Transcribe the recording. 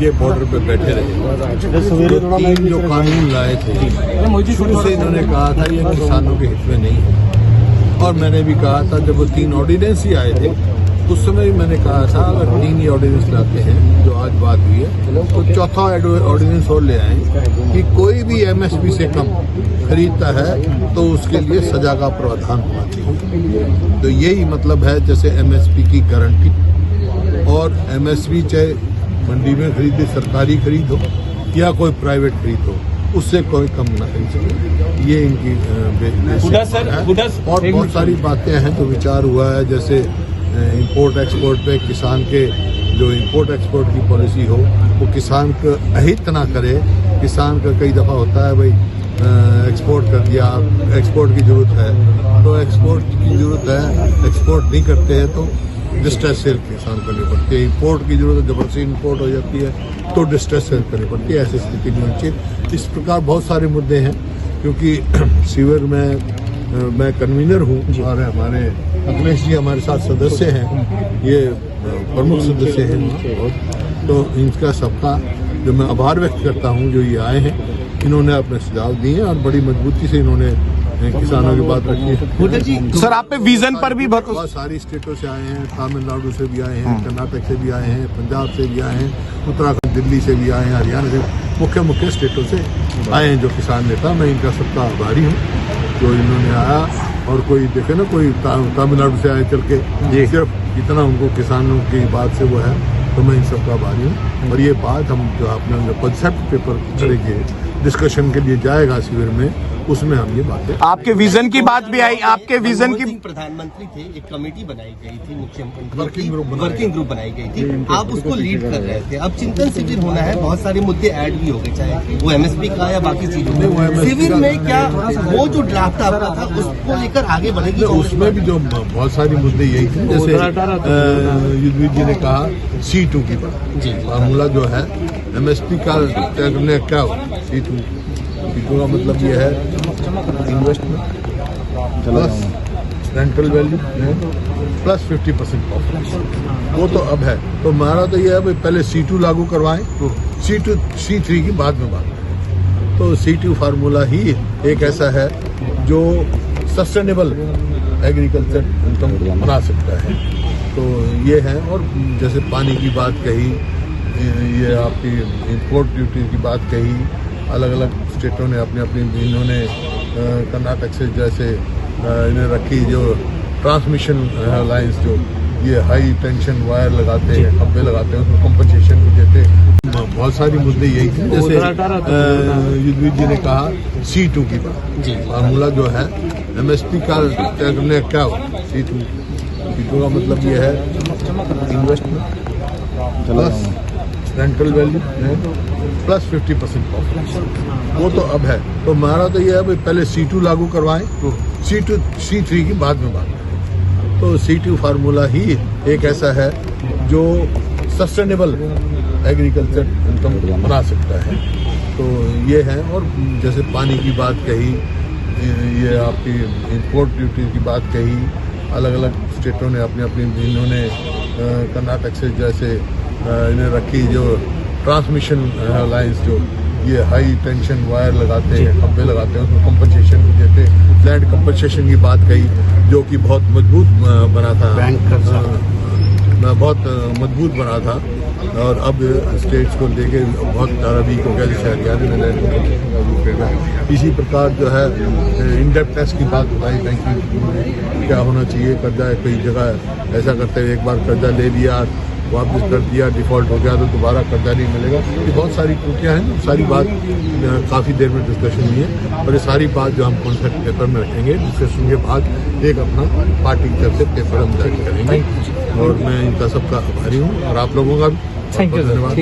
ये बॉर्डर पे बैठे रहे। तीन जो कानून लाए थे शुरू से इन्होंने कहा था ये किसानों के हित में नहीं है, और मैंने भी कहा था जब वो 3 ऑर्डिनेंस ही आए थे उस समय भी मैंने कहा था अगर 3 ही ऑर्डिनेंस लाते हैं जो आज बात हुई है तो चौथा ऑर्डिनेंस और ले आए कि कोई भी एमएसपी से कम खरीदता है तो उसके लिए सजा का प्रावधान होना चाहिए। तो यही मतलब है जैसे एमएसपी की गारंटी, और एमएसपी चाहे मंडी में खरीदे सरकारी खरीद हो या कोई प्राइवेट खरीद हो उससे कोई कम ना खरीद सके, ये इनकी और बहुत सारी बातें हैं जो विचार हुआ है जैसे इंपोर्ट एक्सपोर्ट पे किसान के जो इंपोर्ट एक्सपोर्ट की पॉलिसी हो वो किसान का अहित ना करे। किसान का कई दफ़ा होता है भाई एक्सपोर्ट कर दिया, एक्सपोर्ट की ज़रूरत है तो एक्सपोर्ट की ज़रूरत है, एक्सपोर्ट नहीं करते हैं तो डिस्ट्रेस सेल किसान करनी पड़ती है। इंपोर्ट की जरूरत है, जबरदस्ती इंपोर्ट हो जाती है तो डिस्ट्रेस सेल करनी पड़ती है। ऐसी स्थिति नहीं होनी चाहिए। इस प्रकार बहुत सारे मुद्दे हैं क्योंकि सीवर में मैं कन्वीनर हूँ और हमारे अखिलेश जी हमारे साथ सदस्य हैं, ये प्रमुख सदस्य हैं, तो इनका सबका जो मैं आभार व्यक्त करता हूँ जो ये आए हैं, इन्होंने अपने सुझाव दिए हैं और बड़ी मजबूती से इन्होंने किसानों की बात रखी है। सर आप पे विजन पर भी बहुत सारी स्टेटों से आए हैं, तमिलनाडु से भी आए हैं, कर्नाटक से भी आए हैं, पंजाब से भी आए हैं, उत्तराखंड दिल्ली से भी आए हैं, हरियाणा से मुख्य स्टेटों से आए हैं जो किसान नेता। मैं इनका सबका आभारी हूँ जो इन्होंने आया। और कोई देखे ना कोई तमिलनाडु से आए चल के सिर्फ इतना उनको किसानों की बात से वो है, तो मैं इन सबका आभारी हूँ। और ये बात हम जो आपने जो कंसेप्ट पेपर करेंगे डिस्कशन के लिए जाएगा शिविर में, उसमें हम ये बातें आपके विजन की बात भी आई। आपके विजन की प्रधानमंत्री थे, एक कमेटी बनाई गई थी मुख्यमंत्री वर्किंग ग्रुप बनाई गई थी, आप उसको लीड कर रहे थे। अब चिंतन शिविर होना है, बहुत सारे मुद्दे ऐड भी हो गए, चाहे वो एमएसपी का या बाकी चीजों में। शिविर में क्या वो जो ड्राफ्ट आपका था उसको लेकर आगे बढ़ेगी? उसमें भी जो बहुत सारी मुद्दे यही थे, जैसे युद्धवीर जी ने कहा C2 की बात, फार्मूला जो है एमएसपी का क्या हो C2 का मतलब ये है investment plus rental value plus 50% profit, वो तो अब है। तो हमारा तो ये है भाई पहले C2 लागू करवाएं, C3 की बाद में बात करें। तो C2 फार्मूला ही एक ऐसा है जो सस्टेनेबल एग्रीकल्चर इनकम बना सकता है। तो ये है। और जैसे पानी की बात कही, ये आपकी इंपोर्ट ड्यूटी की बात कही, अलग अलग स्टेटों ने अपनी अपनी, इन्होंने कर्नाटक से जैसे इन्हें रखी जो ट्रांसमिशन लाइंस जो ये हाई टेंशन वायर लगाते हैं, खंभे लगाते हैं, उसमें कंपनसेशन भी देते हैं। बहुत सारी मुद्दे यही थे, जैसे युद्धवीर जी ने कहा C2 की बात, फार्मूला जो है एमएसपी का क्या हो C2 का मतलब ये है investment plus rental value plus 50% profit, वो तो अब है। तो हमारा तो ये है भाई पहले C2 लागू करवाएं, C3 की बाद में बात करें। तो C2 फार्मूला ही एक ऐसा है जो सस्टेनेबल एग्रीकल्चर इनकम बना सकता है। तो ये है। और जैसे पानी की बात कही, ये आपकी इंपोर्ट ड्यूटी की बात कही, अलग अलग स्टेटों ने अपनी अपनी, इन्होंने कर्नाटक से जैसे इन्हें रखी जो ट्रांसमिशन लाइंस जो ये हाई टेंशन वायर लगाते हैं, खंभे लगाते हैं, उसमें कंपनसेशन भी देते हैं। लैंड कंपनसेशन की बात कही जो कि बहुत मजबूत बना था, बहुत मजबूत बना था, और अब स्टेट्स को लेके बहुत ज़्यादा वीक हो गया, जैसे हरियाणा में लैंड कंपनसेशन का रूप लेगा। इसी प्रकार जो है इंडेप्टनेस की बात बताई बैंकिंग क्या होना चाहिए। कर्जा कई जगह ऐसा करते हैं, एक बार कर्जा ले लिया, वापस कर दिया, डिफ़ॉल्ट हो गया तो दोबारा कर्जा नहीं मिलेगा। ये बहुत सारी त्रुटियाँ हैं, सारी बात काफ़ी देर में डिस्कशन हुई है, और ये सारी बात जो हम कॉन्सेप्ट पेपर में रखेंगे, डिस्कशन के बाद एक अपना पार्टी की तरफ से पेपर हम जारी करेंगे। और मैं इनका सबका आभारी हूँ और आप लोगों का भी धन्यवाद।